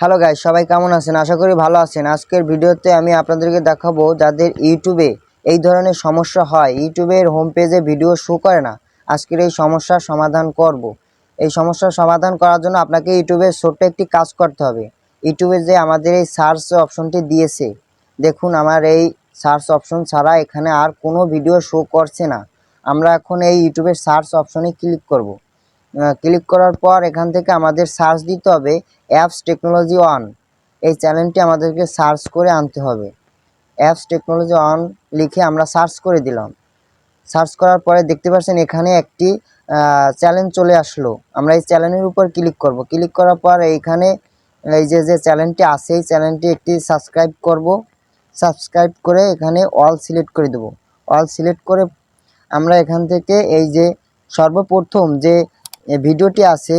Hello guys, সবাই কেমন আছেন? আশা করি ভালো আছেন। আজকের ভিডিওতে আমি আপনাদেরকে দেখাবো যাদের ইউটিউবে এই ধরনের সমস্যা হয়, ইউটিউবের হোম পেজে ভিডিও শো করে না। আজকের এই সমস্যার সমাধান করব। এই সমস্যার সমাধান করার জন্য আপনাকে ইউটিউবে ছোট্ট একটি কাজ করতে হবে। ইউটিউবে যে আমাদের এই সার্চ অপশনটি দিয়েছে, দেখুন আমার এই সার্চ অপশন ছাড়া এখানে আর কোনো ভিডিও শো করছে না। আমরা এখন এই ইউটিউবের সার্চ অপশনে ক্লিক করব। ক্লিক করার পর এখান থেকে আমাদের সার্চ দিতে হবে অ্যাপস টেকনোলজি ওয়ান। এই চ্যানেলটি আমাদেরকে সার্চ করে আনতে হবে। অ্যাপস টেকনোলজি ওয়ান লিখে আমরা সার্চ করে দিলাম। সার্চ করার পরে দেখতে পাচ্ছেন এখানে একটি চ্যানেল চলে আসলো। আমরা এই চ্যানেলের উপর ক্লিক করব। ক্লিক করার পর এইখানে এই যে চ্যানেলটি আছে, এই চ্যানেলটি একটি সাবস্ক্রাইব করব। সাবস্ক্রাইব করে এখানে অল সিলেক্ট করে দেব। অল সিলেক্ট করে আমরা এখান থেকে এই যে সর্বপ্রথম যে ভিডিওটি আছে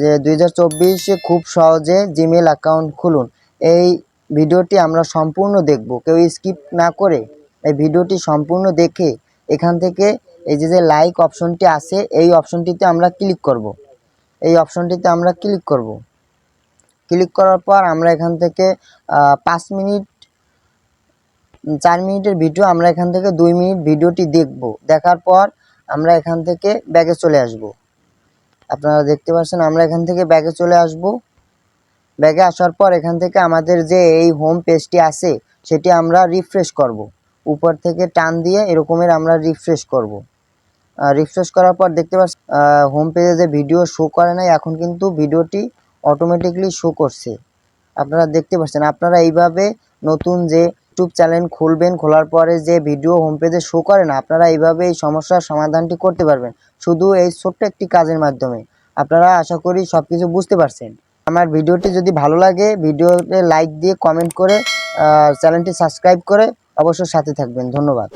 যে 2024 খুব সহজে জিমেল অ্যাকাউন্ট খুলুন, এই ভিডিওটি আমরা সম্পূর্ণ দেখব। কেউ স্কিপ না করে এই ভিডিওটি সম্পূর্ণ দেখে এখান থেকে এই যে লাইক অপশনটি আছে, এই অপশনটিতে আমরা ক্লিক করব। এই অপশনটিতে আমরা ক্লিক করব। ক্লিক করার পর আমরা এখান থেকে 5 মিনিট 4 মিনিটের ভিডিও আমরা এখান থেকে 2 মিনিট ভিডিওটি দেখব। দেখার পর আমরা এখান থেকে ব্যাকে চলে আসব। আপনারা দেখতে পাচ্ছেন আমরা এখান থেকে ব্যাকে চলে আসব। ব্যাকে আসার পর এখান থেকে আমাদের যে এই হোম পেজটি আছে সেটি আমরা রিফ্রেশ করব। উপর থেকে টান দিয়ে এরকমের আমরা রিফ্রেশ করব। রিফ্রেশ করার পর দেখতে পাচ্ছেন হোম পেজে যে ভিডিও শো করে নাই, এখন কিন্তু ভিডিওটি অটোমেটিকলি শো করছে। আপনারা দেখতে পাচ্ছেন। আপনারা এইভাবে নতুন যে ইউটিউব চ্যানেল খুলবেন, খোলার পরে যে ভিডিও হোম পেজে শো করে না, আপনারা এইভাবে এই সমস্যার সমাধানটি করতে পারবেন শুধু এই ছোট্ট একটি কাজের মাধ্যমে। আপনারা আশা করি সব কিছু বুঝতে পারছেন। আমার ভিডিওটি যদি ভালো লাগে ভিডিওতে লাইক দিয়ে কমেন্ট করে চ্যানেলটি সাবস্ক্রাইব করে অবশ্যই সাথে থাকবেন। ধন্যবাদ।